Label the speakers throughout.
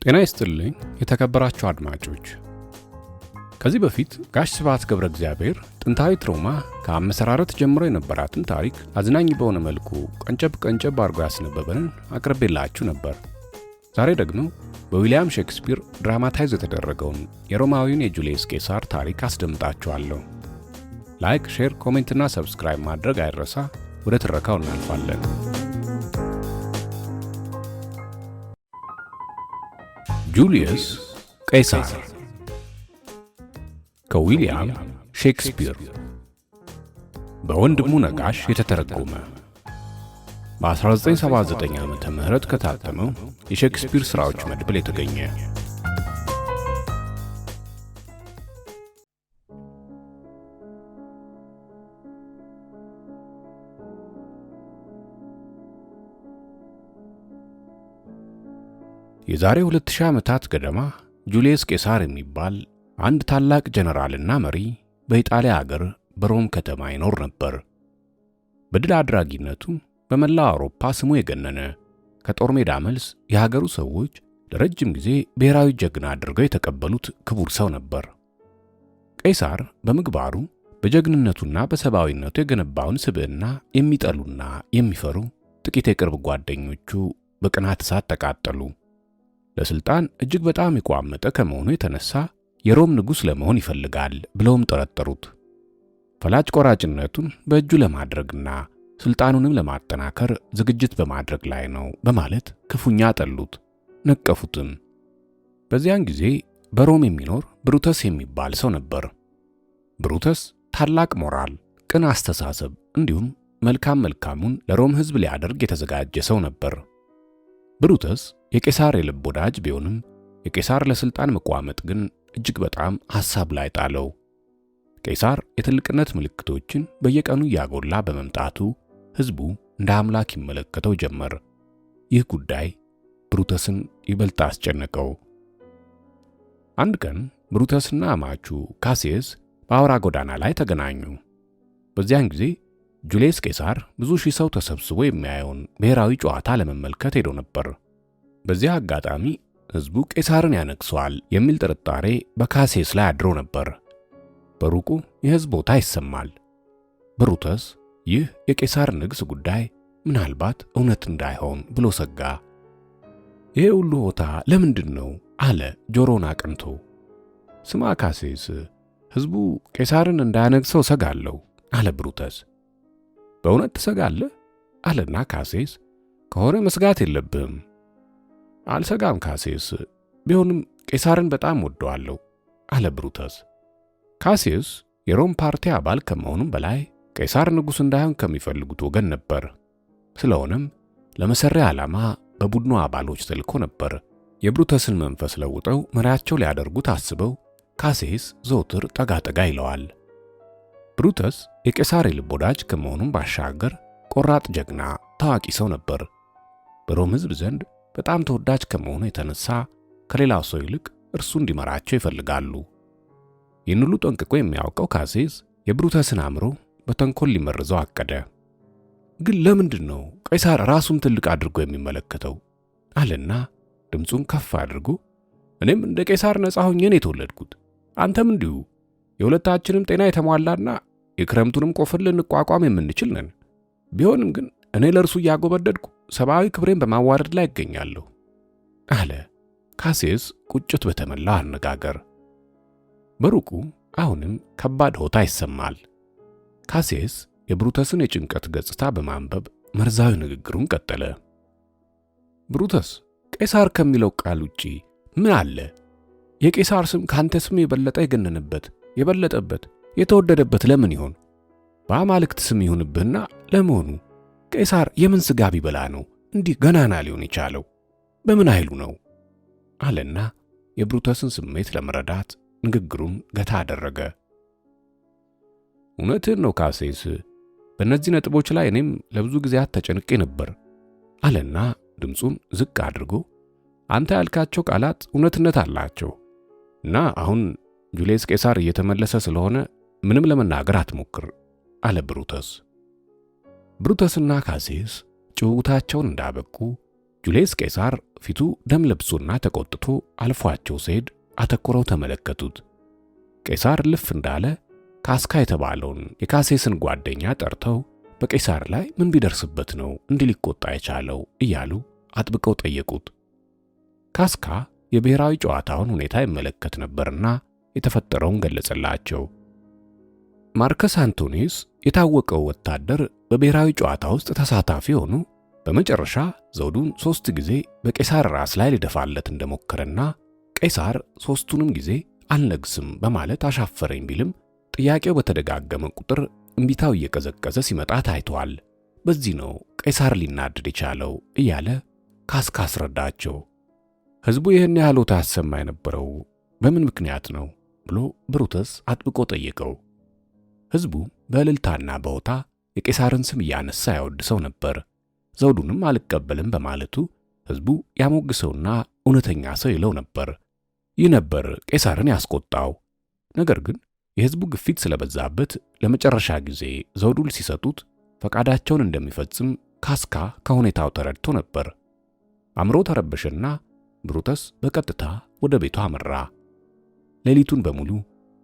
Speaker 1: ጤና ይስጥልኝ የተከበራችሁ አድማጮች። ከዚህ በፊት ጋሽ ስብሐት ገብረ እግዚአብሔር ጥንታዊት ሮማ ከአመሰራረት ጀምሮ የነበራትን ታሪክ አዝናኝ በሆነ መልኩ ቀንጨብ አድርጎ ያስነበበንን አቅርቤላችሁ ነበር። ዛሬ ደግሞ በዊሊያም ሼክስፒር ድራማታይዝ የተደረገውን የሮማዊውን የጁልየስ ቄሳር ታሪክ አስደምጣችኋለሁ። ላይክ፣ ሼር፣ ኮሜንትና ሰብስክራይብ ማድረግ አይረሳ። ወደ ትረካው እናልፋለን። ጁልየስ ቄሳር ከዊሊያም ሼክስፒር በወንድሙ ነጋሽ የተተረጎመ በ1979 ዓመተ ምህረት ከታተመው የሼክስፒር ሥራዎች መድብል የተገኘ። የዛሬ 2000 ዓመታት ገደማ ጁልየስ ቄሳር የሚባል አንድ ታላቅ ጀነራልና መሪ በኢጣሊያ ሀገር በሮም ከተማ ይኖር ነበር። በድል አድራጊነቱ በመላው አውሮፓ ስሙ የገነነ፣ ከጦር ሜዳ መልስ የሀገሩ ሰዎች ለረጅም ጊዜ ብሔራዊ ጀግና አድርገው የተቀበሉት ክቡር ሰው ነበር። ቄሳር በምግባሩ በጀግንነቱና በሰብአዊነቱ የገነባውን ስብዕና የሚጠሉና የሚፈሩ ጥቂት የቅርብ ጓደኞቹ በቅናት እሳት ተቃጠሉ። ለስልጣን እጅግ በጣም የቋመጠ ከመሆኑ የተነሳ የሮም ንጉሥ ለመሆን ይፈልጋል ብለውም ጠረጠሩት። ፈላጭ ቆራጭነቱን በእጁ ለማድረግና ስልጣኑንም ለማጠናከር ዝግጅት በማድረግ ላይ ነው በማለት ክፉኛ ጠሉት፣ ነቀፉትም። በዚያን ጊዜ በሮም የሚኖር ብሩተስ የሚባል ሰው ነበር። ብሩተስ ታላቅ ሞራል፣ ቅን አስተሳሰብ እንዲሁም መልካሙን ለሮም ሕዝብ ሊያደርግ የተዘጋጀ ሰው ነበር። ብሩተስ የቄሳር የልብ ወዳጅ ቢሆንም የቄሳር ለስልጣን መቋመጥ ግን እጅግ በጣም ሐሳብ ላይ ጣለው። ቄሳር የትልቅነት ምልክቶችን በየቀኑ እያጎላ በመምጣቱ ሕዝቡ እንደ አምላክ ይመለከተው ጀመር። ይህ ጉዳይ ብሩተስን ይበልጥ አስጨነቀው። አንድ ቀን ብሩተስና አማቹ ካሲየስ በአውራ ጎዳና ላይ ተገናኙ። በዚያን ጊዜ ጁልየስ ቄሳር ብዙ ሺህ ሰው ተሰብስቦ የሚያየውን ብሔራዊ ጨዋታ ለመመልከት ሄዶ ነበር። በዚያ አጋጣሚ ሕዝቡ ቄሳርን ያነግሰዋል የሚል ጥርጣሬ በካሲየስ ላይ አድሮ ነበር። በሩቁ የሕዝብ ቦታ ይሰማል። ብሩተስ ይህ የቄሳር ንግስ ጉዳይ ምናልባት እውነት እንዳይሆን ብሎ ሰጋ። ይሄ ሁሉ ቦታ ለምንድን ነው አለ ጆሮን አቅንቶ። ስማ ካሲየስ፣ ሕዝቡ ቄሳርን እንዳያነግሰው ሰጋለሁ አለ ብሩተስ። በእውነት ትሰጋለህ? አለና ካሲየስ ከሆነ መስጋት የለብህም። አልሰጋም ካሲየስ፣ ቢሆንም ቄሳርን በጣም ወደዋለሁ አለ ብሩተስ። ካሲየስ የሮም ፓርቲ አባል ከመሆኑም በላይ ቄሳር ንጉሥ እንዳይሆን ከሚፈልጉት ወገን ነበር። ስለሆነም ለመሰሪያ ዓላማ በቡድኑ አባሎች ተልኮ ነበር። የብሩተስን መንፈስ ለውጠው መሪያቸው ሊያደርጉት አስበው ካሲየስ ዘውትር ጠጋ ይለዋል። ብሩተስ የቄሳር የልብ ወዳጅ ከመሆኑም ባሻገር ቆራጥ ጀግና፣ ታዋቂ ሰው ነበር። በሮም ሕዝብ ዘንድ በጣም ተወዳጅ ከመሆኑ የተነሳ ከሌላው ሰው ይልቅ እርሱ እንዲመራቸው ይፈልጋሉ። ይህን ሁሉ ጠንቅቆ የሚያውቀው ካሲየስ የብሩተስን አእምሮ በተንኮል ሊመርዘው አቀደ። ግን ለምንድን ነው ቄሳር ራሱን ትልቅ አድርጎ የሚመለከተው? አለና ድምፁን ከፍ አድርጎ እኔም እንደ ቄሳር ነፃ ሆኜ ነው የተወለድኩት፣ አንተም እንዲሁ። የሁለታችንም ጤና የተሟላና የክረምቱንም ቆፍር ልንቋቋም የምንችል ነን። ቢሆንም ግን እኔ ለእርሱ እያጎበደድኩ ሰብአዊ ክብሬን በማዋረድ ላይ ይገኛለሁ አለ ካሲየስ ቁጭት በተሞላ አነጋገር። በሩቁ አሁንም ከባድ ሆታ ይሰማል። ካሲየስ የብሩተስን የጭንቀት ገጽታ በማንበብ መርዛዊ ንግግሩን ቀጠለ። ብሩተስ፣ ቄሳር ከሚለው ቃል ውጪ ምን አለ? የቄሳር ስም ካንተ ስም የበለጠ የገነነበት፣ የበለጠበት፣ የተወደደበት ለምን ይሆን? በአማልክት ስም ይሁንብህና ለመሆኑ ቄሳር የምን ስጋ ቢበላ ነው እንዲህ ገናና ሊሆን የቻለው? በምን ኃይሉ ነው? አለና የብሩተስን ስሜት ለመረዳት ንግግሩን ገታ አደረገ። እውነትህን ነው ካሲየስ፣ በእነዚህ ነጥቦች ላይ እኔም ለብዙ ጊዜያት ተጨንቄ ነበር አለና ድምፁን ዝቅ አድርጎ አንተ ያልካቸው ቃላት እውነትነት አላቸው እና አሁን ጁልየስ ቄሳር እየተመለሰ ስለሆነ ምንም ለመናገር አትሞክር አለ ብሩተስ። ብሩተስና ካሲየስ ጭውውታቸውን እንዳበቁ ጁልየስ ቄሳር ፊቱ ደም ለብሶና ተቆጥቶ አልፏቸው ሲሄድ አተኩረው ተመለከቱት። ቄሳር ልፍ እንዳለ ካስካ የተባለውን የካሴስን ጓደኛ ጠርተው በቄሳር ላይ ምን ቢደርስበት ነው እንዲህ ሊቆጣ የቻለው እያሉ አጥብቀው ጠየቁት። ካስካ የብሔራዊ ጨዋታውን ሁኔታ ይመለከት ነበርና የተፈጠረውን ገለጸላቸው። ማርከስ አንቶኒዩስ የታወቀው ወታደር በብሔራዊ ጨዋታ ውስጥ ተሳታፊ ሆኖ በመጨረሻ ዘውዱን 3 ጊዜ በቄሳር ራስ ላይ ሊደፋለት እንደሞከረና ቄሳር 3ቱንም ጊዜ አልነግስም በማለት አሻፈረኝ ቢልም ጥያቄው በተደጋገመ ቁጥር እምቢታው እየቀዘቀዘ ሲመጣ ታይቷል። በዚህ ነው ቄሳር ሊናደድ የቻለው እያለ ካስካ አስረዳቸው። ሕዝቡ ይህን ያህል ሆታ ያሰማ የነበረው በምን ምክንያት ነው ብሎ ብሩተስ አጥብቆ ጠየቀው። ሕዝቡ በእልልታና በሆታ የቄሳርን ስም እያነሳ ያወድሰው ነበር። ዘውዱንም አልቀበልም በማለቱ ሕዝቡ ያሞግሰውና እውነተኛ ሰው ይለው ነበር። ይህ ነበር ቄሳርን ያስቆጣው። ነገር ግን የሕዝቡ ግፊት ስለበዛበት ለመጨረሻ ጊዜ ዘውዱን ሲሰጡት ፈቃዳቸውን እንደሚፈጽም ካስካ ከሁኔታው ተረድቶ ነበር። አእምሮ ተረበሸና ብሩተስ በቀጥታ ወደ ቤቱ አመራ። ሌሊቱን በሙሉ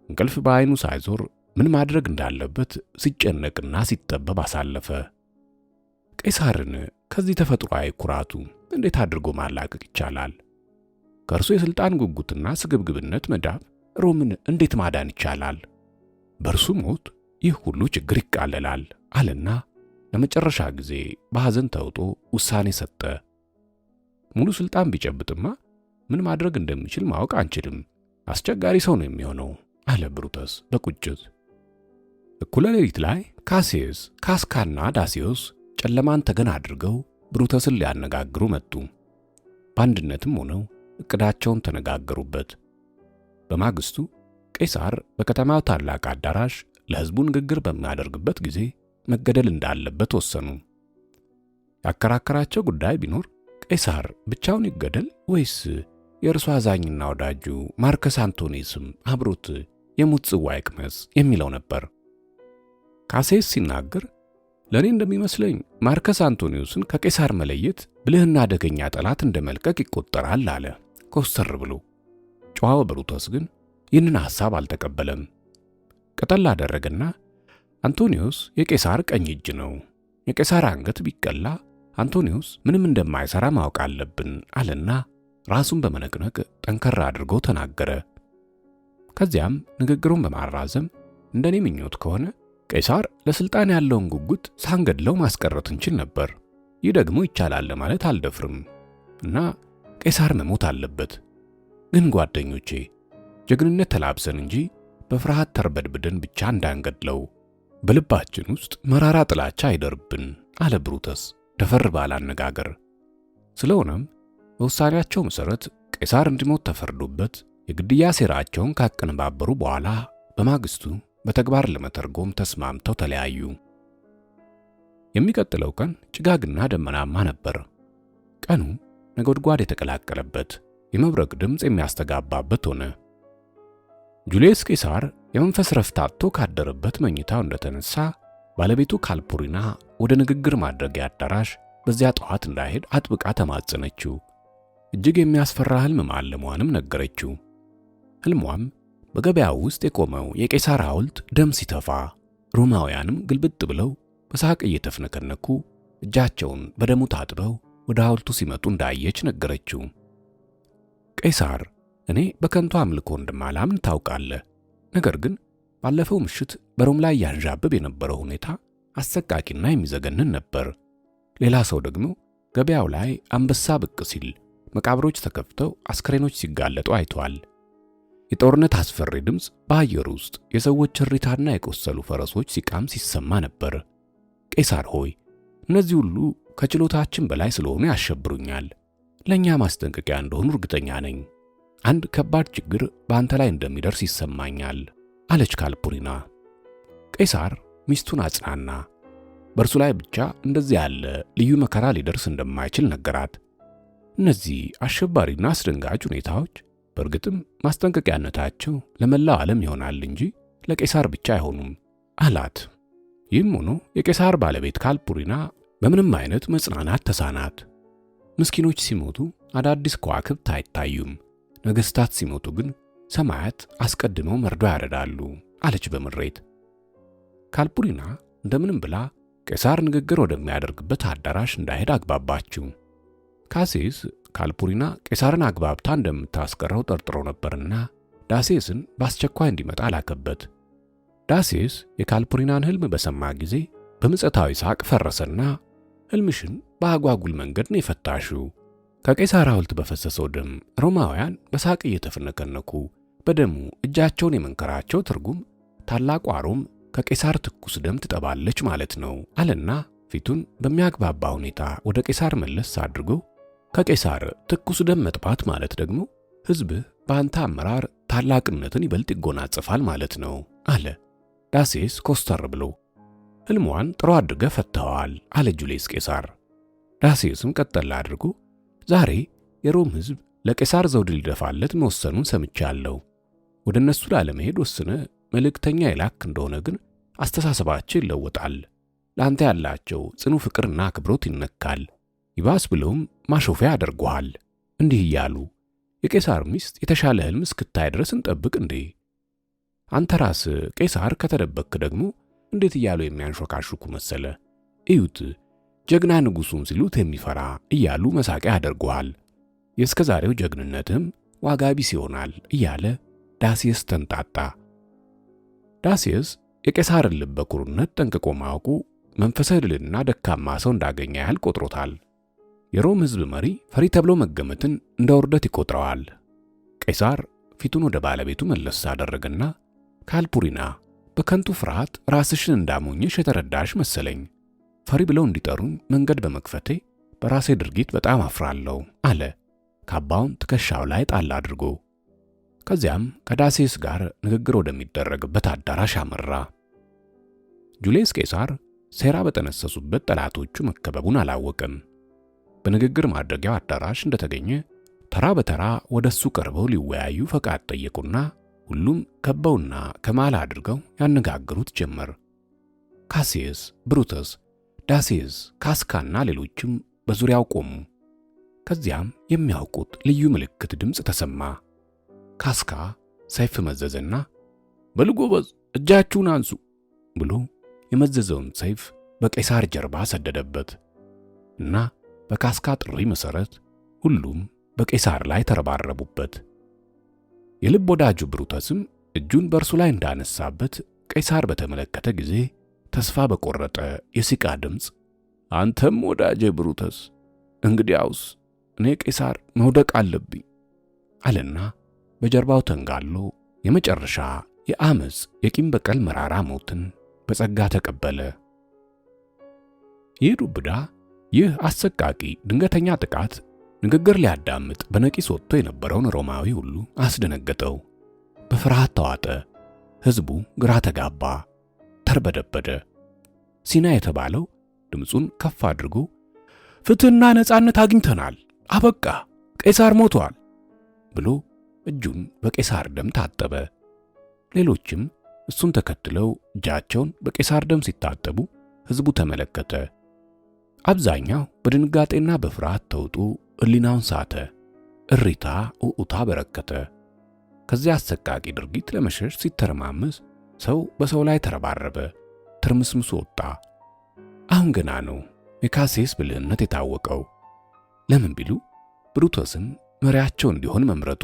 Speaker 1: እንቅልፍ በዓይኑ ሳይዞር ምን ማድረግ እንዳለበት ሲጨነቅና ሲጠበብ አሳለፈ። ቄሳርን ከዚህ ተፈጥሯዊ ኩራቱ እንዴት አድርጎ ማላቀቅ ይቻላል? ከእርሱ የሥልጣን ጉጉትና ስግብግብነት መዳፍ ሮምን እንዴት ማዳን ይቻላል? በእርሱ ሞት ይህ ሁሉ ችግር ይቃለላል አለና ለመጨረሻ ጊዜ በሐዘን ተውጦ ውሳኔ ሰጠ። ሙሉ ሥልጣን ቢጨብጥማ ምን ማድረግ እንደሚችል ማወቅ አንችልም። አስቸጋሪ ሰው ነው የሚሆነው አለ ብሩተስ በቁጭት። እኩለ ሌሊት ላይ ካሴስ፣ ካስካና ዳሲዮስ ጨለማን ተገን አድርገው ብሩተስን ሊያነጋግሩ መጡ። በአንድነትም ሆነው እቅዳቸውን ተነጋገሩበት። በማግስቱ ቄሳር በከተማው ታላቅ አዳራሽ ለሕዝቡ ንግግር በሚያደርግበት ጊዜ መገደል እንዳለበት ወሰኑ። ያከራከራቸው ጉዳይ ቢኖር ቄሳር ብቻውን ይገደል ወይስ የእርሱ አዛኝና ወዳጁ ማርከስ አንቶኒዩስም አብሮት የሞት ጽዋ ይቅመስ የሚለው ነበር። ካሴስ ሲናገር ለእኔ እንደሚመስለኝ ማርከስ አንቶኒዩስን ከቄሳር መለየት ብልህና አደገኛ ጠላት እንደመልቀቅ ይቆጠራል አለ ኮስተር ብሎ። ጨዋው ብሩተስ ግን ይህንን ሐሳብ አልተቀበለም። ቀጠል አደረገና አንቶኒዩስ የቄሳር ቀኝ እጅ ነው። የቄሳር አንገት ቢቀላ አንቶኒዩስ ምንም እንደማይሰራ ማወቅ አለብን አለና ራሱን በመነቅነቅ ጠንከር አድርጎ ተናገረ። ከዚያም ንግግሩን በማራዘም እንደኔ ምኞት ከሆነ ቄሳር ለስልጣን ያለውን ጉጉት ሳንገድለው ማስቀረት እንችል ነበር። ይህ ደግሞ ይቻላል ለማለት አልደፍርም እና ቄሳር መሞት አለበት። ግን ጓደኞቼ ጀግንነት ተላብሰን እንጂ በፍርሃት ተርበድብደን ብቻ እንዳንገድለው፣ በልባችን ውስጥ መራራ ጥላቻ አይደርብን አለ ብሩተስ ደፈር ባለ አነጋገር። ስለሆነም በውሳኔያቸው መሠረት ቄሳር እንዲሞት ተፈርዶበት የግድያ ሴራቸውን ካቀነባበሩ በኋላ በማግስቱ በተግባር ለመተርጎም ተስማምተው ተለያዩ። የሚቀጥለው ቀን ጭጋግና ደመናማ ነበር። ቀኑ ነጎድጓድ የተቀላቀለበት የመብረቅ ድምፅ የሚያስተጋባበት ሆነ። ጁልየስ ቄሳር የመንፈስ ረፍት አጥቶ ካደረበት መኝታው እንደተነሳ ባለቤቱ ካልፑሪና ወደ ንግግር ማድረጊያ አዳራሽ በዚያ ጠዋት እንዳይሄድ አጥብቃ ተማጸነችው። እጅግ የሚያስፈራ ሕልም ማለሟንም ነገረችው። ሕልሟም በገበያው ውስጥ የቆመው የቄሳር ሐውልት ደም ሲተፋ፣ ሮማውያንም ግልብጥ ብለው በሳቅ እየተፍነከነኩ እጃቸውን በደሙ ታጥበው ወደ ሐውልቱ ሲመጡ እንዳየች ነገረችው። ቄሳር እኔ በከንቱ አምልኮ እንደማላምን ታውቃለህ። ነገር ግን ባለፈው ምሽት በሮም ላይ ያንዣብብ የነበረው ሁኔታ አሰቃቂና የሚዘገንን ነበር። ሌላ ሰው ደግሞ ገበያው ላይ አንበሳ ብቅ ሲል፣ መቃብሮች ተከፍተው አስክሬኖች ሲጋለጡ አይቷል። የጦርነት አስፈሪ ድምፅ በአየር ውስጥ የሰዎች እሪታና የቆሰሉ ፈረሶች ሲቃም ሲሰማ ነበር። ቄሳር ሆይ እነዚህ ሁሉ ከችሎታችን በላይ ስለሆኑ ያሸብሩኛል። ለእኛ ማስጠንቀቂያ እንደሆኑ እርግጠኛ ነኝ። አንድ ከባድ ችግር በአንተ ላይ እንደሚደርስ ይሰማኛል አለች ካልፑሪና። ቄሳር ሚስቱን አጽናና። በእርሱ ላይ ብቻ እንደዚህ ያለ ልዩ መከራ ሊደርስ እንደማይችል ነገራት። እነዚህ አሸባሪና አስደንጋጭ ሁኔታዎች በእርግጥም ማስጠንቀቂያነታቸው ለመላው ዓለም ይሆናል እንጂ ለቄሳር ብቻ አይሆኑም አላት። ይህም ሆኖ የቄሳር ባለቤት ካልፑሪና በምንም አይነት መጽናናት ተሳናት። ምስኪኖች ሲሞቱ አዳዲስ ከዋክብት አይታዩም፣ ነገሥታት ሲሞቱ ግን ሰማያት አስቀድመው መርዶ ያረዳሉ አለች በምሬት። ካልፑሪና እንደምንም ብላ ቄሳር ንግግር ወደሚያደርግበት አዳራሽ እንዳይሄድ አግባባችው። ካሴስ ካልፑሪና ቄሳርን አግባብታ እንደምታስቀረው ጠርጥሮ ነበርና ዳሴስን በአስቸኳይ እንዲመጣ ላከበት። ዳሴስ የካልፑሪናን ሕልም በሰማ ጊዜ በምጸታዊ ሳቅ ፈረሰና ሕልምሽን በአጓጉል መንገድ ነው የፈታሽው። ከቄሳር ሐውልት በፈሰሰው ደም ሮማውያን በሳቅ እየተፈነከነኩ በደሙ እጃቸውን የመንከራቸው ትርጉም ታላቋ ሮም ከቄሳር ትኩስ ደም ትጠባለች ማለት ነው አለና ፊቱን በሚያግባባ ሁኔታ ወደ ቄሳር መለስ አድርጎ ከቄሳር ትኩስ ደም መጥባት ማለት ደግሞ ሕዝብህ በአንተ አመራር ታላቅነትን ይበልጥ ይጎናጸፋል ማለት ነው አለ ዳሴስ ኮስተር ብሎ። ሕልሟን ጥሩ አድርገህ ፈተኸዋል አለ ጁልየስ ቄሳር። ዳሴስም ቀጠል አድርጎ ዛሬ የሮም ሕዝብ ለቄሳር ዘውድ ሊደፋለት መወሰኑን ሰምቻለሁ። ወደ እነሱ ላለመሄድ ወስነ መልእክተኛ የላክ እንደሆነ ግን አስተሳሰባቸው ይለወጣል። ለአንተ ያላቸው ጽኑ ፍቅርና አክብሮት ይነካል። ይባስ ብለውም ማሾፊያ ያደርጉሃል። እንዲህ እያሉ የቄሳር ሚስት የተሻለ ሕልም እስክታይ ድረስ እንጠብቅ እንዴ? አንተ ራስ ቄሳር ከተደበክ ደግሞ እንዴት እያሉ የሚያንሾካሹኩ መሰለ። እዩት ጀግና ንጉሡን ሲሉት የሚፈራ እያሉ መሳቂያ ያደርጉሃል። የእስከ ዛሬው ጀግንነትም ዋጋ ቢስ ይሆናል እያለ ዳሴስ ተንጣጣ። ዳሴስ የቄሳርን ልበ ኩሩነት ጠንቅቆ ማወቁ መንፈሰ ድልና ደካማ ሰው እንዳገኘ ያህል ቆጥሮታል። የሮም ሕዝብ መሪ ፈሪ ተብሎ መገመትን እንደ ውርደት ይቆጥረዋል። ቄሳር ፊቱን ወደ ባለቤቱ መለስ አደረገና ካልፑሪና በከንቱ ፍርሃት ራስሽን እንዳሞኘሽ የተረዳሽ መሰለኝ። ፈሪ ብለው እንዲጠሩኝ መንገድ በመክፈቴ በራሴ ድርጊት በጣም አፍራለሁ አለ ካባውን ትከሻው ላይ ጣል አድርጎ። ከዚያም ከዳሴስ ጋር ንግግር ወደሚደረግበት አዳራሽ አመራ። ጁልየስ ቄሳር ሴራ በጠነሰሱበት ጠላቶቹ መከበቡን አላወቀም። በንግግር ማድረጊያው አዳራሽ እንደተገኘ ተራ በተራ ወደሱ ቀርበው ሊወያዩ ፈቃድ ጠየቁና ሁሉም ከበውና ከማል አድርገው ያነጋግሩት ጀመር። ካሲየስ፣ ብሩተስ፣ ዳሴስ፣ ካስካና ሌሎችም በዙሪያው ቆሙ። ከዚያም የሚያውቁት ልዩ ምልክት ድምፅ ተሰማ። ካስካ ሰይፍ መዘዘና በሉ ጎበዝ እጃችሁን አንሱ ብሎ የመዘዘውን ሰይፍ በቄሳር ጀርባ ሰደደበት እና በካስካ ጥሪ መሰረት ሁሉም በቄሳር ላይ ተረባረቡበት። የልብ ወዳጁ ብሩተስም እጁን በእርሱ ላይ እንዳነሳበት ቄሳር በተመለከተ ጊዜ ተስፋ በቆረጠ የሲቃ ድምፅ አንተም ወዳጄ ብሩተስ፣ እንግዲያውስ እኔ ቄሳር መውደቅ አለብኝ አለና በጀርባው ተንጋሎ የመጨረሻ የአመፅ የቂም በቀል መራራ ሞትን በጸጋ ተቀበለ። ይህ ዱብዳ፣ ይህ አሰቃቂ ድንገተኛ ጥቃት ንግግር ሊያዳምጥ በነቂስ ወጥቶ የነበረውን ሮማዊ ሁሉ አስደነገጠው። በፍርሃት ተዋጠ። ሕዝቡ ግራ ተጋባ፣ ተርበደበደ። ሲና የተባለው ድምፁን ከፍ አድርጎ ፍትሕና ነጻነት አግኝተናል፣ አበቃ፣ ቄሳር ሞቷል ብሎ እጁን በቄሳር ደም ታጠበ። ሌሎችም እሱን ተከትለው እጃቸውን በቄሳር ደም ሲታጠቡ ሕዝቡ ተመለከተ። አብዛኛው በድንጋጤና በፍርሃት ተውጦ ሕሊናውን ሳተ። እሪታ፣ ኡኡታ በረከተ። ከዚያ አሰቃቂ ድርጊት ለመሸሽ ሲተረማመስ ሰው በሰው ላይ ተረባረበ። ትርምስምሱ ወጣ። አሁን ገና ነው የካሴስ ብልህነት የታወቀው። ለምን ቢሉ ብሩተስን መሪያቸው እንዲሆን መምረጡ።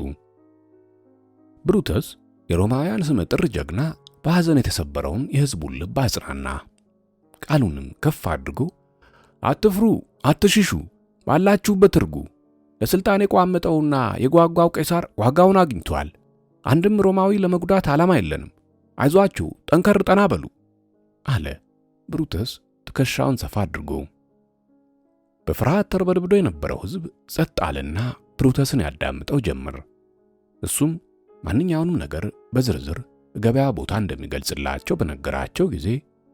Speaker 1: ብሩተስ የሮማውያን ስመጥር ጀግና በሐዘን የተሰበረውን የሕዝቡን ልብ አጽናና። ቃሉንም ከፍ አድርጎ አትፍሩ፣ አትሽሹ፣ ባላችሁበት እርጉ፣ ለሥልጣን የቋመጠውና የጓጓው ቄሳር ዋጋውን አግኝቷል። አንድም ሮማዊ ለመጉዳት ዓላማ የለንም። አይዟችሁ፣ ጠንከር ጠና በሉ አለ ብሩተስ ትከሻውን ሰፋ አድርጎ። በፍርሃት ተርበድብዶ የነበረው ሕዝብ ጸጥ አለና ብሩተስን ያዳምጠው ጀመር። እሱም ማንኛውንም ነገር በዝርዝር ገበያ ቦታ እንደሚገልጽላቸው በነገራቸው ጊዜ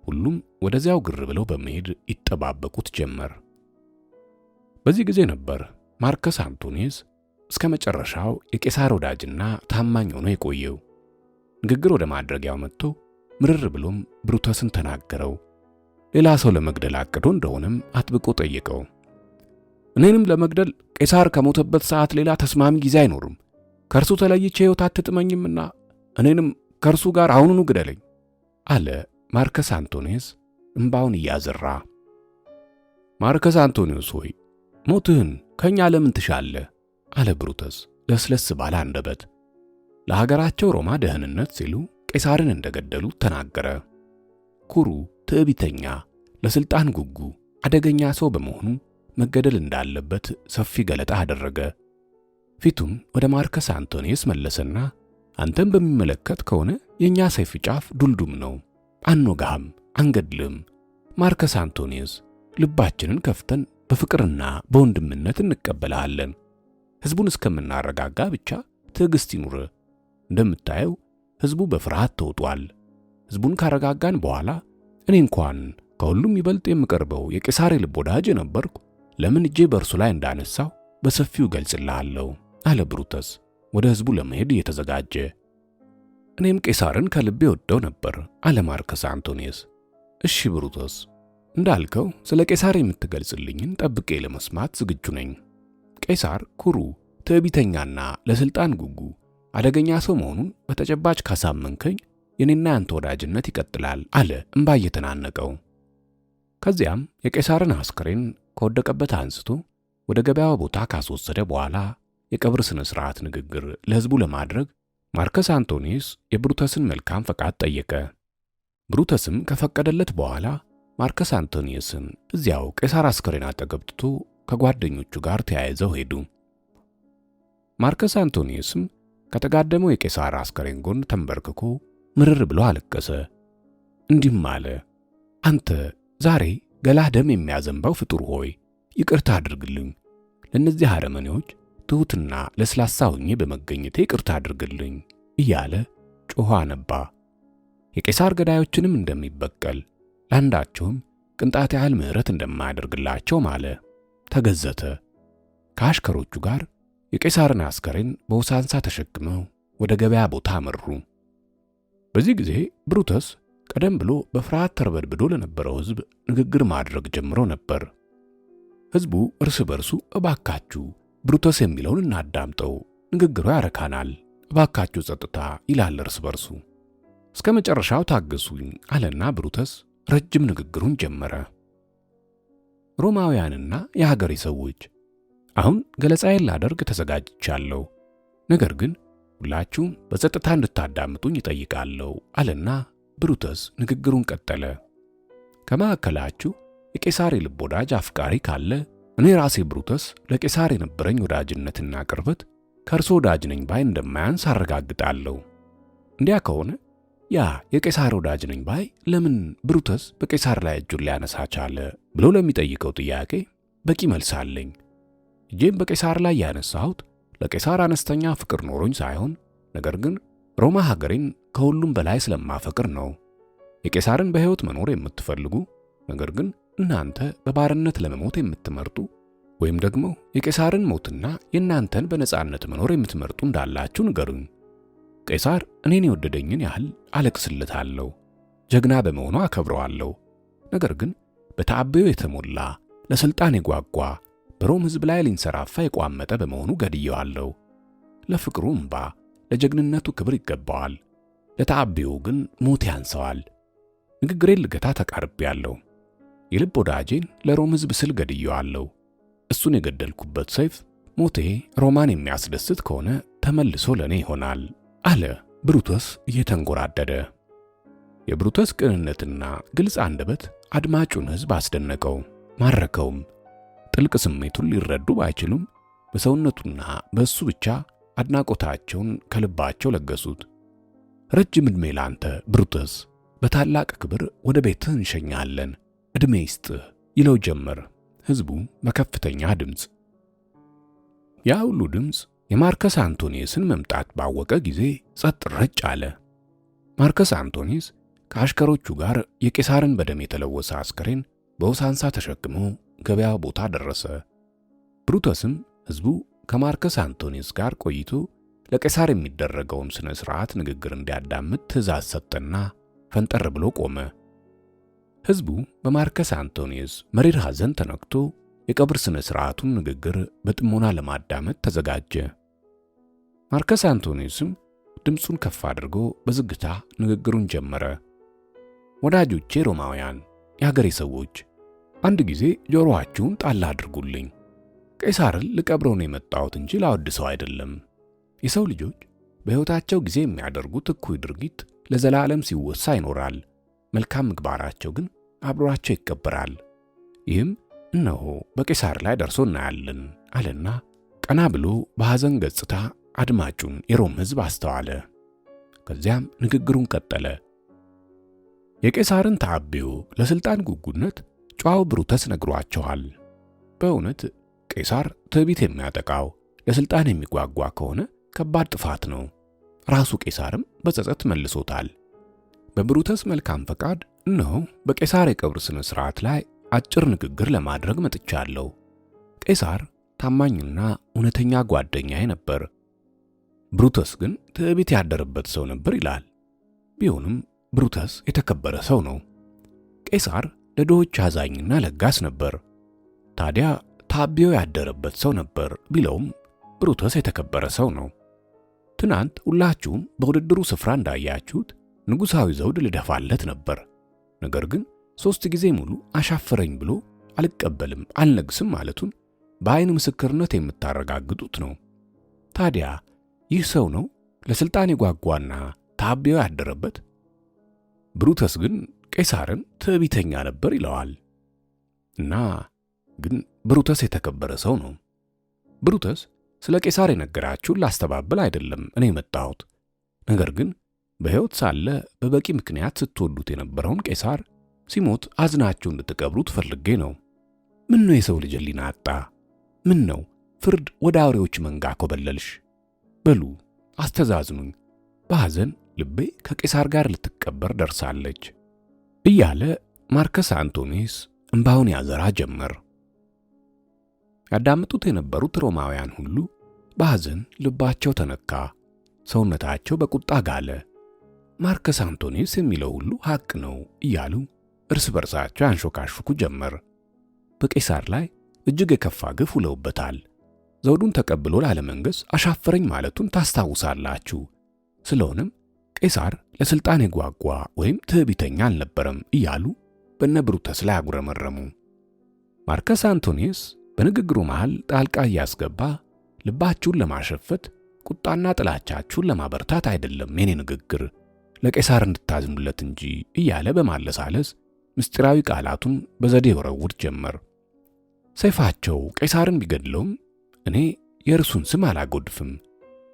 Speaker 1: ሁሉም ወደዚያው ግር ብለው በመሄድ ይጠባበቁት ጀመር። በዚህ ጊዜ ነበር ማርከስ አንቶኒየስ እስከ መጨረሻው የቄሳር ወዳጅና ታማኝ ሆኖ የቆየው። ንግግር ወደ ማድረጊያው መጥቶ ምርር ብሎም ብሩተስን ተናገረው። ሌላ ሰው ለመግደል አቅዶ እንደሆነም አጥብቆ ጠየቀው። እኔንም ለመግደል ቄሳር ከሞተበት ሰዓት ሌላ ተስማሚ ጊዜ አይኖርም። ከእርሱ ተለይቼ ሕይወት አትጥመኝምና እኔንም ከእርሱ ጋር አሁኑኑ ግደለኝ አለ ማርከስ አንቶኒዮስ እምባውን እያዘራ። ማርከስ አንቶኒዮስ ሆይ ሞትህን ከእኛ ለምን ትሻለህ? አለ ብሩተስ ለስለስ ባለ አንደበት። ለሀገራቸው ሮማ ደህንነት ሲሉ ቄሳርን እንደገደሉት ተናገረ። ኩሩ፣ ትዕቢተኛ፣ ለስልጣን ጉጉ፣ አደገኛ ሰው በመሆኑ መገደል እንዳለበት ሰፊ ገለጣ አደረገ። ፊቱም ወደ ማርከስ አንቶኒዮስ መለሰና አንተም በሚመለከት ከሆነ የኛ ሰይፍ ጫፍ ዱልዱም ነው፣ አንወጋህም፣ አንገድልም። ማርከስ አንቶኒዮስ ልባችንን ከፍተን በፍቅርና በወንድምነት እንቀበልሃለን። ሕዝቡን እስከምናረጋጋ ብቻ ትዕግስት ይኑር። እንደምታየው ሕዝቡ በፍርሃት ተውጧል። ሕዝቡን ካረጋጋን በኋላ እኔ እንኳን ከሁሉም ይበልጥ የምቀርበው የቄሳር ልብ ወዳጅ ነበርኩ፣ ለምን እጄ በእርሱ ላይ እንዳነሳው በሰፊው ገልጽልሃለሁ አለ ብሩተስ ወደ ሕዝቡ ለመሄድ እየተዘጋጀ። እኔም ቄሳርን ከልቤ ወደው ነበር አለ ማርከስ አንቶኒዮስ። እሺ ብሩተስ፣ እንዳልከው ስለ ቄሳር የምትገልጽልኝን ጠብቄ ለመስማት ዝግጁ ነኝ። ቄሳር ኩሩ፣ ትዕቢተኛና ለስልጣን ጉጉ አደገኛ ሰው መሆኑን በተጨባጭ ካሳመንከኝ የኔና ያንተ ወዳጅነት ይቀጥላል አለ እምባ እየተናነቀው። ከዚያም የቄሳርን አስከሬን ከወደቀበት አንስቶ ወደ ገበያው ቦታ ካስወሰደ በኋላ የቀብር ስነ ስርዓት ንግግር ለሕዝቡ ለማድረግ ማርከስ አንቶኒዮስ የብሩተስን መልካም ፈቃድ ጠየቀ። ብሩተስም ከፈቀደለት በኋላ ማርከስ አንቶኒዮስን እዚያው ቄሳር አስከሬን አጠገብ ትቶ ከጓደኞቹ ጋር ተያይዘው ሄዱ። ማርከስ አንቶኒዮስም ከተጋደመው የቄሳር አስከሬን ጎን ተንበርክኮ ምርር ብሎ አለቀሰ። እንዲህም አለ፣ አንተ ዛሬ ገላህ ደም የሚያዘንባው ፍጡር ሆይ ይቅርታ አድርግልኝ። ለእነዚህ አረመኔዎች ትሑትና ለስላሳ ሆኜ በመገኘቴ ይቅርታ አድርግልኝ እያለ ጮኸ አነባ። የቄሳር ገዳዮችንም እንደሚበቀል ለአንዳቸውም ቅንጣት ያህል ምሕረት እንደማያደርግላቸው ማለ። ተገዘተ። ከአሽከሮቹ ጋር የቄሳርን አስከሬን በውሳንሳ ተሸክመው ወደ ገበያ ቦታ አመሩ። በዚህ ጊዜ ብሩተስ ቀደም ብሎ በፍርሃት ተርበድብዶ ለነበረው ሕዝብ ንግግር ማድረግ ጀምሮ ነበር። ሕዝቡ እርስ በርሱ እባካችሁ ብሩተስ የሚለውን እናዳምጠው፣ ንግግሩ ያረካናል፣ እባካችሁ ጸጥታ ይላል እርስ በርሱ። እስከ መጨረሻው ታገሱኝ አለና ብሩተስ ረጅም ንግግሩን ጀመረ። ሮማውያንና የሀገሬ ሰዎች፣ አሁን ገለጻዬን ላደርግ ተዘጋጅቻለሁ። ነገር ግን ሁላችሁም በጸጥታ እንድታዳምጡኝ ይጠይቃለሁ አለና ብሩተስ ንግግሩን ቀጠለ። ከማዕከላችሁ የቄሳር ልብ ወዳጅ አፍቃሪ ካለ እኔ ራሴ ብሩተስ ለቄሳር የነበረኝ ወዳጅነትና ቅርበት ከእርሶ ወዳጅ ነኝ ባይ እንደማያንስ አረጋግጣለሁ። እንዲያ ከሆነ ያ የቄሳር ወዳጅ ነኝ ባይ ለምን ብሩተስ በቄሳር ላይ እጁን ሊያነሳ ቻለ ብሎ ለሚጠይቀው ጥያቄ በቂ መልስ አለኝ። እጄም በቄሳር ላይ ያነሳሁት ለቄሳር አነስተኛ ፍቅር ኖሮኝ ሳይሆን ነገር ግን ሮማ ሀገሬን ከሁሉም በላይ ስለማፈቅር ነው። የቄሳርን በሕይወት መኖር የምትፈልጉ ነገር ግን እናንተ በባርነት ለመሞት የምትመርጡ ወይም ደግሞ የቄሳርን ሞትና የእናንተን በነጻነት መኖር የምትመርጡ እንዳላችሁ ንገሩኝ። ቄሳር እኔን የወደደኝን ያህል አለቅስለታለሁ፣ ጀግና በመሆኑ አከብረዋለሁ። ነገር ግን በተአበዮ የተሞላ ለስልጣን የጓጓ በሮም ሕዝብ ላይ ሊንሰራፋ የቋመጠ በመሆኑ ገድየዋለሁ። ለፍቅሩ እምባ፣ ለጀግንነቱ ክብር ይገባዋል። ለተአበዮ ግን ሞት ያንሰዋል። ንግግሬን ልገታ ተቃርቤያለሁ። የልብ ወዳጄን ለሮም ሕዝብ ስል ገድየዋለሁ። እሱን የገደልኩበት ሰይፍ ሞቴ ሮማን የሚያስደስት ከሆነ ተመልሶ ለኔ ይሆናል አለ ብሩተስ እየተንጎራደደ። የብሩተስ ቅንነትና ግልጽ አንደበት አድማጩን ሕዝብ አስደነቀው፣ ማረከውም። ጥልቅ ስሜቱን ሊረዱ ባይችሉም በሰውነቱና በእሱ ብቻ አድናቆታቸውን ከልባቸው ለገሱት። ረጅም ዕድሜ ላንተ ብሩተስ፣ በታላቅ ክብር ወደ ቤትህ እንሸኛለን፣ ዕድሜ ይስጥህ ይለው ጀመር ሕዝቡ በከፍተኛ ድምፅ። ያ ሁሉ ድምፅ የማርከስ አንቶኒዮስን መምጣት ባወቀ ጊዜ ጸጥ ረጭ አለ። ማርከስ አንቶኒዮስ ከአሽከሮቹ ጋር የቄሳርን በደም የተለወሰ አስከሬን በውሳንሳ ተሸክሞ ገበያው ቦታ ደረሰ። ብሩተስም ሕዝቡ ከማርከስ አንቶኒዮስ ጋር ቆይቶ ለቄሳር የሚደረገውን ስነ ሥርዓት ንግግር እንዲያዳምጥ ትእዛዝ ሰጠና ፈንጠር ብሎ ቆመ። ሕዝቡ በማርከስ አንቶኒዮስ መሪር ሐዘን ተነክቶ የቀብር ሥነ ሥርዓቱን ንግግር በጥሞና ለማዳመጥ ተዘጋጀ። ማርከስ አንቶኒዮስም ድምፁን ከፍ አድርጎ በዝግታ ንግግሩን ጀመረ። ወዳጆቼ ሮማውያን፣ የሀገሬ ሰዎች፣ አንድ ጊዜ ጆሮአችሁን ጣል አድርጉልኝ። ቄሳርን ልቀብረው ነው የመጣሁት እንጂ ላወድሰው አይደለም። የሰው ልጆች በሕይወታቸው ጊዜ የሚያደርጉት እኩይ ድርጊት ለዘላለም ሲወሳ ይኖራል። መልካም ምግባራቸው ግን አብሯቸው ይቀበራል። ይህም እነሆ በቄሳር ላይ ደርሶ እናያለን አለና ቀና ብሎ በሐዘን ገጽታ አድማጩን የሮም ሕዝብ አስተዋለ። ከዚያም ንግግሩን ቀጠለ። የቄሳርን ተአብዮ ለሥልጣን ጉጉነት ጨዋው ብሩተስ ነግሯቸዋል። በእውነት ቄሳር ትዕቢት የሚያጠቃው ለሥልጣን የሚጓጓ ከሆነ ከባድ ጥፋት ነው። ራሱ ቄሳርም በጸጸት መልሶታል። በብሩተስ መልካም ፈቃድ እነሆ በቄሳር የቀብር ሥነ ሥርዓት ላይ አጭር ንግግር ለማድረግ መጥቻለሁ። ቄሳር ታማኝና እውነተኛ ጓደኛዬ ነበር። ብሩተስ ግን ትዕቢት ያደረበት ሰው ነበር ይላል። ቢሆንም ብሩተስ የተከበረ ሰው ነው። ቄሳር ለድሆች አዛኝና ለጋስ ነበር። ታዲያ ታቢዮ ያደረበት ሰው ነበር ቢለውም ብሩተስ የተከበረ ሰው ነው። ትናንት ሁላችሁም በውድድሩ ስፍራ እንዳያችሁት ንጉሣዊ ዘውድ ልደፋለት ነበር። ነገር ግን 3 ጊዜ ሙሉ አሻፈረኝ ብሎ አልቀበልም አልነግስም ማለቱን በዓይን ምስክርነት የምታረጋግጡት ነው። ታዲያ ይህ ሰው ነው ለሥልጣን የጓጓና ታቢዮ ያደረበት? ብሩተስ ግን ቄሳርን ትዕቢተኛ ነበር ይለዋል። እና ግን ብሩተስ የተከበረ ሰው ነው። ብሩተስ ስለ ቄሳር የነገራችሁን ላስተባብል አይደለም እኔ የመጣሁት። ነገር ግን በሕይወት ሳለ በበቂ ምክንያት ስትወዱት የነበረውን ቄሳር ሲሞት አዝናችሁ እንድትቀብሩት ፈልጌ ነው። ምን ነው የሰው ልጅ ሕሊና አጣ? ምን ነው ፍርድ ወደ አውሬዎች መንጋ ኮበለልሽ? በሉ አስተዛዝኑኝ፣ በሐዘን ልቤ ከቄሳር ጋር ልትቀበር ደርሳለች እያለ ማርከስ አንቶኒዮስ እንባውን ያዘራ ጀመር። ያዳምጡት የነበሩት ሮማውያን ሁሉ በሐዘን ልባቸው ተነካ፣ ሰውነታቸው በቁጣ ጋለ። ማርከስ አንቶኒዮስ የሚለው ሁሉ ሐቅ ነው እያሉ እርስ በርሳቸው ያንሾካሹኩ ጀመር። በቄሳር ላይ እጅግ የከፋ ግፍ ውለውበታል። ዘውዱን ተቀብሎ ላለመንገስ አሻፈረኝ ማለቱን ታስታውሳላችሁ። ስለሆነም ቄሳር ለሥልጣን የጓጓ ወይም ትዕቢተኛ አልነበረም እያሉ በነ ብሩተስ ላይ አጉረመረሙ። ማርከስ አንቶኒዮስ በንግግሩ መሃል ጣልቃ እያስገባ ልባችሁን ለማሸፈት ቁጣና ጥላቻችሁን ለማበርታት አይደለም የኔ ንግግር፣ ለቄሳር እንድታዝኑለት እንጂ እያለ በማለሳለስ ምስጢራዊ ቃላቱን በዘዴ ወረውር ጀመር። ሰይፋቸው ቄሳርን ቢገድለውም እኔ የእርሱን ስም አላጎድፍም፣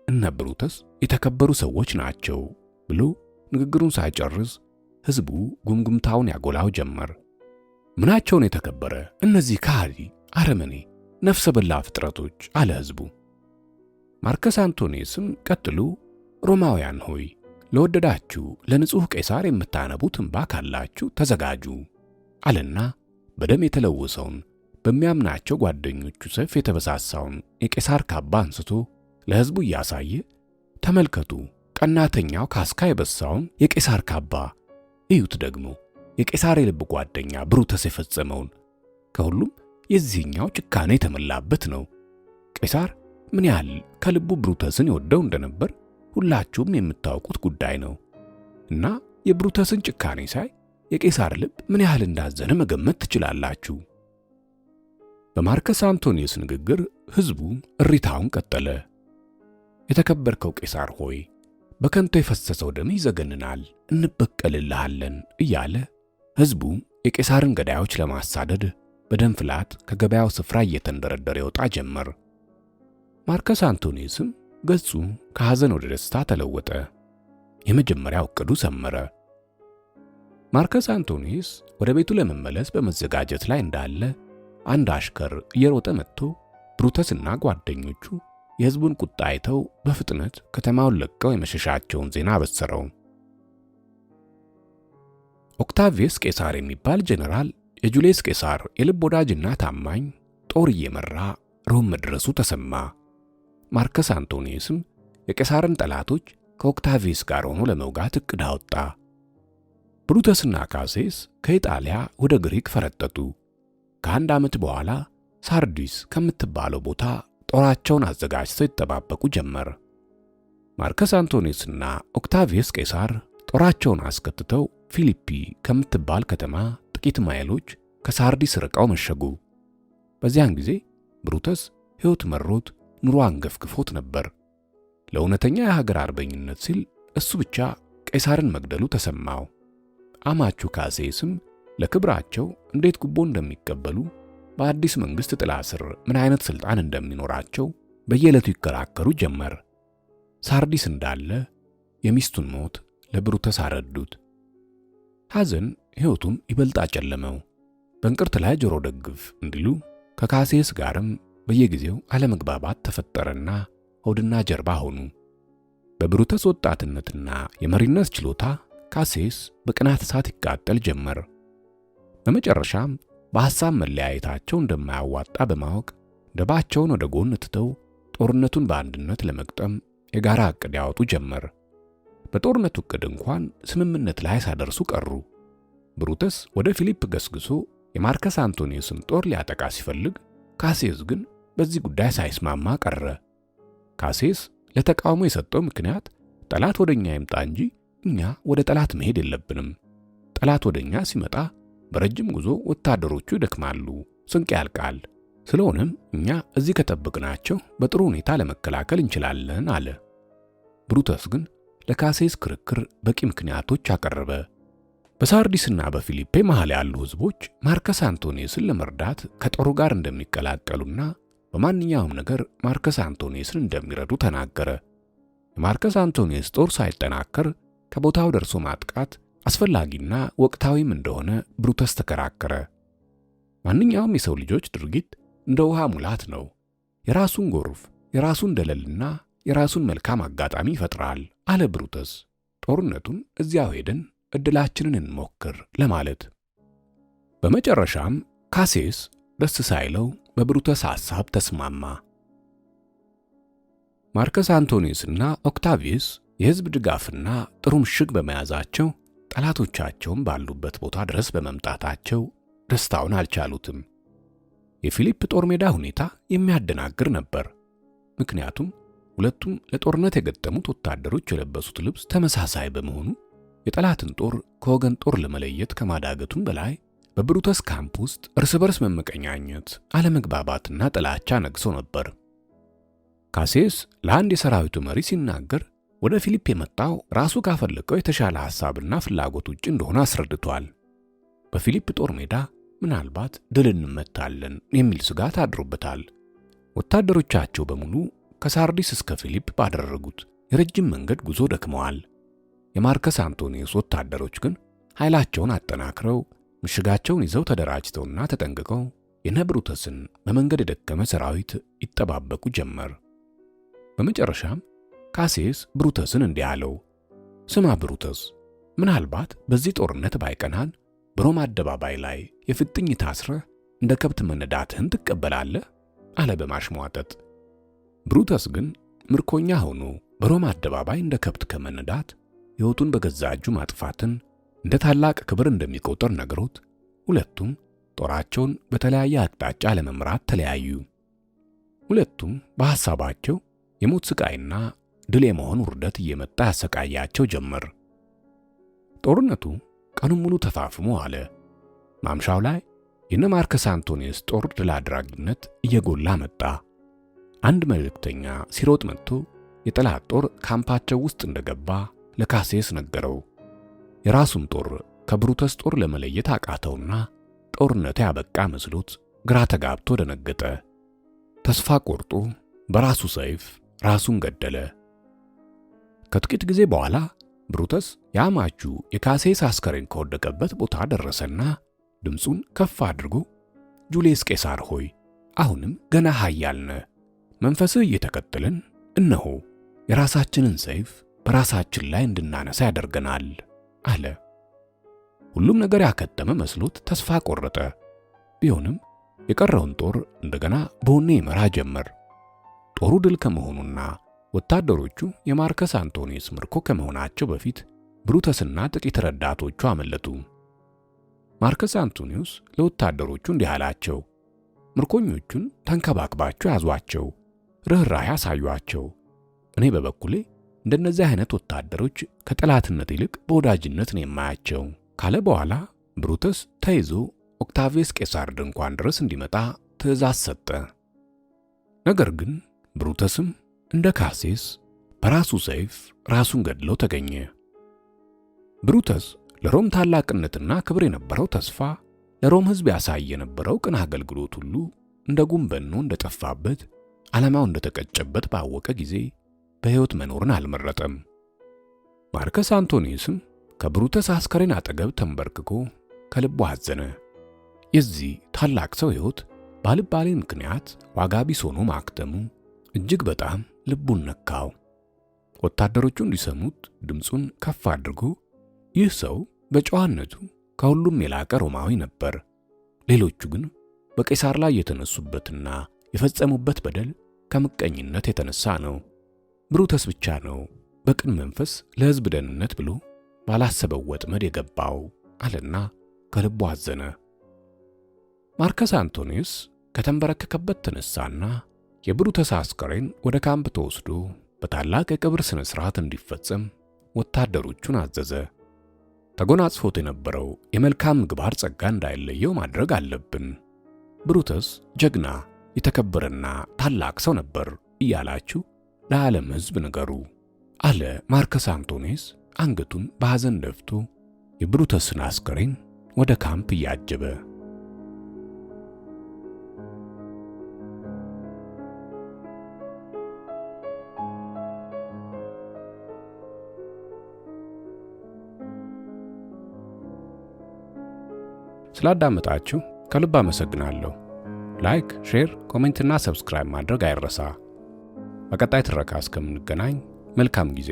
Speaker 1: እነ ብሩተስ የተከበሩ ሰዎች ናቸው ብሎ ንግግሩን ሳይጨርስ ሕዝቡ ጉምጉምታውን ያጎላው ጀመር። ምናቸውን የተከበረ እነዚህ ከሃዲ አረመኔ ነፍሰ በላ ፍጥረቶች አለ ሕዝቡ። ማርከስ አንቶኒዮስም ቀጥሎ ሮማውያን ሆይ ለወደዳችሁ ለንጹሕ ቄሳር የምታነቡት እንባ ካላችሁ ተዘጋጁ አለና በደም የተለወሰውን በሚያምናቸው ጓደኞቹ ሰይፍ የተበሳሳውን የቄሳር ካባ አንስቶ ለሕዝቡ እያሳየ ተመልከቱ፣ ቀናተኛው ካስካ የበሳውን የቄሳር ካባ እዩት፣ ደግሞ የቄሳር የልብ ጓደኛ ብሩተስ የፈጸመውን። ከሁሉም የዚህኛው ጭካኔ የተመላበት ነው። ቄሳር ምን ያህል ከልቡ ብሩተስን ይወደው እንደነበር ሁላችሁም የምታውቁት ጉዳይ ነው እና የብሩተስን ጭካኔ ሳይ የቄሳር ልብ ምን ያህል እንዳዘነ መገመት ትችላላችሁ። በማርከስ አንቶኒዮስ ንግግር ሕዝቡ እሪታውን ቀጠለ። የተከበርከው ቄሳር ሆይ በከንቱ የፈሰሰው ደም ይዘገንናል፣ እንበቀልልሃለን እያለ ሕዝቡ የቄሳርን ገዳዮች ለማሳደድ በደም ፍላት ከገበያው ስፍራ እየተንደረደረ ይወጣ ጀመር። ማርከስ አንቶኒዮስም ገጹ ከሐዘን ወደ ደስታ ተለወጠ። የመጀመሪያው ዕቅዱ ሰመረ። ማርከስ አንቶኒዮስ ወደ ቤቱ ለመመለስ በመዘጋጀት ላይ እንዳለ አንድ አሽከር እየሮጠ መጥቶ ብሩተስና ጓደኞቹ የሕዝቡን ቁጣ አይተው በፍጥነት ከተማውን ለቀው የመሸሻቸውን ዜና አበሰረው። ኦክታቪየስ ቄሳር የሚባል ጀነራል የጁልየስ ቄሳር የልብ ወዳጅና ታማኝ ጦር እየመራ ሮም መድረሱ ተሰማ። ማርከስ አንቶኒዮስም የቄሳርን ጠላቶች ከኦክታቪየስ ጋር ሆኖ ለመውጋት ዕቅድ አወጣ። ብሩተስና ካሴስ ከኢጣሊያ ወደ ግሪክ ፈረጠጡ። ከአንድ ዓመት በኋላ ሳርዲስ ከምትባለው ቦታ ጦራቸውን አዘጋጅተው ይጠባበቁ ጀመር። ማርከስ አንቶኒዮስና ኦክታቪየስ ቄሳር ጦራቸውን አስከትተው ፊሊፒ ከምትባል ከተማ ጥቂት ማይሎች ከሳርዲስ ርቀው መሸጉ። በዚያን ጊዜ ብሩተስ ሕይወት መሮት ኑሮ አንገፍግፎት ነበር። ለእውነተኛ የሀገር አርበኝነት ሲል እሱ ብቻ ቄሳርን መግደሉ ተሰማው። አማቹ ካሴስም ለክብራቸው እንዴት ጉቦ እንደሚቀበሉ፣ በአዲስ መንግሥት ጥላ ስር ምን አይነት ሥልጣን እንደሚኖራቸው በየዕለቱ ይከራከሩ ጀመር። ሳርዲስ እንዳለ የሚስቱን ሞት ለብሩተስ አረዱት። ሐዘን ሕይወቱን ይበልጥ አጨለመው። በእንቅርት ላይ ጆሮ ደግፍ እንዲሉ ከካሴስ ጋርም በየጊዜው አለመግባባት ተፈጠረና ሆድና ጀርባ ሆኑ። በብሩተስ ወጣትነትና የመሪነት ችሎታ ካሴስ በቅናት እሳት ይቃጠል ጀመር። በመጨረሻም በሐሳብ መለያየታቸው እንደማያዋጣ በማወቅ ደባቸውን ወደ ጎን ትተው ጦርነቱን በአንድነት ለመግጠም የጋራ ዕቅድ ያወጡ ጀመር። በጦርነቱ ዕቅድ እንኳን ስምምነት ላይ ሳይደርሱ ቀሩ። ብሩተስ ወደ ፊሊፕ ገስግሶ የማርከስ አንቶኒዮስን ጦር ሊያጠቃ ሲፈልግ፣ ካሴስ ግን በዚህ ጉዳይ ሳይስማማ ቀረ። ካሴስ ለተቃውሞ የሰጠው ምክንያት ጠላት ወደኛ ይምጣ እንጂ እኛ ወደ ጠላት መሄድ የለብንም። ጠላት ወደኛ ሲመጣ በረጅም ጉዞ ወታደሮቹ ይደክማሉ፣ ስንቅ ያልቃል። ስለሆነም እኛ እዚህ ከጠበቅናቸው በጥሩ ሁኔታ ለመከላከል እንችላለን አለ። ብሩተስ ግን ለካሴስ ክርክር በቂ ምክንያቶች አቀረበ። በሳርዲስና በፊሊፔ መሃል ያሉ ሕዝቦች ማርከስ አንቶኒዮስን ለመርዳት ከጦሩ ጋር እንደሚቀላቀሉና በማንኛውም ነገር ማርከስ አንቶኒዮስን እንደሚረዱ ተናገረ። የማርከስ አንቶኒዮስ ጦር ሳይጠናከር ከቦታው ደርሶ ማጥቃት አስፈላጊና ወቅታዊም እንደሆነ ብሩተስ ተከራከረ። ማንኛውም የሰው ልጆች ድርጊት እንደ ውሃ ሙላት ነው። የራሱን ጎርፍ፣ የራሱን ደለልና የራሱን መልካም አጋጣሚ ይፈጥራል አለ ብሩተስ። ጦርነቱን እዚያው ሄደን እድላችንን እንሞክር ለማለት። በመጨረሻም ካሴስ ደስ ሳይለው በብሩተስ ሐሳብ ተስማማ። ማርከስ አንቶኒዮስና ኦክታቪየስ የሕዝብ ድጋፍና ጥሩ ምሽግ በመያዛቸው ጠላቶቻቸውን ባሉበት ቦታ ድረስ በመምጣታቸው ደስታውን አልቻሉትም። የፊሊፕ ጦር ሜዳ ሁኔታ የሚያደናግር ነበር። ምክንያቱም ሁለቱም ለጦርነት የገጠሙት ወታደሮች የለበሱት ልብስ ተመሳሳይ በመሆኑ የጠላትን ጦር ከወገን ጦር ለመለየት ከማዳገቱም በላይ በብሩተስ ካምፕ ውስጥ እርስ በርስ መመቀኛኘት፣ አለመግባባትና ጥላቻ ነግሶ ነበር። ካሴስ ለአንድ የሰራዊቱ መሪ ሲናገር ወደ ፊሊፕ የመጣው ራሱ ካፈለቀው የተሻለ ሐሳብና ፍላጎት ውጭ እንደሆነ አስረድቷል። በፊሊፕ ጦር ሜዳ ምናልባት ድል እንመታለን የሚል ስጋት አድሮበታል። ወታደሮቻቸው በሙሉ ከሳርዲስ እስከ ፊሊፕ ባደረጉት የረጅም መንገድ ጉዞ ደክመዋል። የማርከስ አንቶኒዮስ ወታደሮች ግን ኃይላቸውን አጠናክረው ምሽጋቸውን ይዘው ተደራጅተውና ተጠንቅቀው የነብሩተስን በመንገድ የደከመ ሰራዊት ይጠባበቁ ጀመር። በመጨረሻም ካሴስ ብሩተስን እንዲህ አለው፣ ስማ ብሩተስ፣ ምናልባት በዚህ ጦርነት ባይቀናን በሮም አደባባይ ላይ የፍጥኝ ታስረህ እንደ ከብት መነዳትህን ትቀበላለህ አለ በማሽሟጠጥ። ብሩተስ ግን ምርኮኛ ሆኖ በሮም አደባባይ እንደ ከብት ከመነዳት ሕይወቱን በገዛ እጁ ማጥፋትን እንደ ታላቅ ክብር እንደሚቆጠር ነግሮት ሁለቱም ጦራቸውን በተለያየ አቅጣጫ ለመምራት ተለያዩ። ሁለቱም በሐሳባቸው የሞት ስቃይና ድል የመሆን ውርደት እየመጣ ያሰቃያቸው ጀመር። ጦርነቱ ቀኑን ሙሉ ተፋፍሞ አለ። ማምሻው ላይ የነ ማርከስ አንቶኒዮስ ጦር ድል አድራጊነት እየጎላ መጣ። አንድ መልእክተኛ ሲሮጥ መጥቶ የጠላት ጦር ካምፓቸው ውስጥ እንደገባ ለካሴስ ነገረው። የራሱን ጦር ከብሩተስ ጦር ለመለየት አቃተውና ጦርነቱ ያበቃ መስሎት ግራ ተጋብቶ ደነገጠ። ተስፋ ቆርጦ በራሱ ሰይፍ ራሱን ገደለ። ከጥቂት ጊዜ በኋላ ብሩተስ የአማቹ የካሴስ አስከሬን ከወደቀበት ቦታ ደረሰና ድምፁን ከፍ አድርጎ ጁልየስ ቄሳር ሆይ አሁንም ገና ኃያል ነህ፣ መንፈስህ እየተከተለን እነሆ የራሳችንን ሰይፍ በራሳችን ላይ እንድናነሳ ያደርገናል አለ። ሁሉም ነገር ያከተመ መስሎት ተስፋ ቆረጠ። ቢሆንም የቀረውን ጦር እንደገና በወኔ ይመራ ጀመር። ጦሩ ድል ከመሆኑና ወታደሮቹ የማርከስ አንቶኒዮስ ምርኮ ከመሆናቸው በፊት ብሩተስና ጥቂት ረዳቶቹ አመለጡ። ማርከስ አንቶኒዮስ ለወታደሮቹ እንዲህ አላቸው፣ ምርኮኞቹን ተንከባክባችሁ ያዟቸው፣ ርኅራኄ አሳዩአቸው። እኔ በበኩሌ እንደነዚህ አይነት ወታደሮች ከጠላትነት ይልቅ በወዳጅነት ነው የማያቸው ካለ በኋላ ብሩተስ ተይዞ ኦክታቪየስ ቄሳር ድንኳን ድረስ እንዲመጣ ትእዛዝ ሰጠ። ነገር ግን ብሩተስም እንደ ካሴስ በራሱ ሰይፍ ራሱን ገድሎ ተገኘ። ብሩተስ ለሮም ታላቅነትና ክብር የነበረው ተስፋ፣ ለሮም ሕዝብ ያሳይ የነበረው ቅን አገልግሎት ሁሉ እንደ ጉም በኖ እንደጠፋበት፣ ዓላማው እንደተቀጨበት ባወቀ ጊዜ በሕይወት መኖርን አልመረጠም። ማርከስ አንቶኒዮስም ከብሩተስ አስከሬን አጠገብ ተንበርክኮ ከልቡ አዘነ። የዚህ ታላቅ ሰው ሕይወት ባልባሌ ምክንያት ዋጋ ቢስ ሆኖ ማክተሙ እጅግ በጣም ልቡን ነካው። ወታደሮቹ እንዲሰሙት ድምፁን ከፍ አድርጎ ይህ ሰው በጨዋነቱ ከሁሉም የላቀ ሮማዊ ነበር፣ ሌሎቹ ግን በቄሳር ላይ የተነሱበትና የፈጸሙበት በደል ከምቀኝነት የተነሳ ነው። ብሩተስ ብቻ ነው በቅን መንፈስ ለሕዝብ ደህንነት ብሎ ባላሰበው ወጥመድ የገባው አለና ከልቡ አዘነ። ማርከስ አንቶኒዮስ ከተንበረከከበት ተነሳና የብሩተስ አስከሬን ወደ ካምፕ ተወስዶ በታላቅ የቀብር ሥነ ሥርዓት እንዲፈጸም ወታደሮቹን አዘዘ። ተጎናጽፎት የነበረው የመልካም ምግባር ጸጋ እንዳይለየው ማድረግ አለብን። ብሩተስ ጀግና፣ የተከበረና ታላቅ ሰው ነበር እያላችሁ ለዓለም ሕዝብ ንገሩ አለ ማርከስ አንቶኒዮስ አንገቱን በሐዘን ደፍቶ የብሩተስን አስከሬን ወደ ካምፕ እያጀበ። ስላዳመጣችሁ ከልብ አመሰግናለሁ። ላይክ፣ ሼር፣ ኮሜንትና ሰብስክራይብ ማድረግ አይረሳ። በቀጣይ ትረካ እስከምንገናኝ መልካም ጊዜ።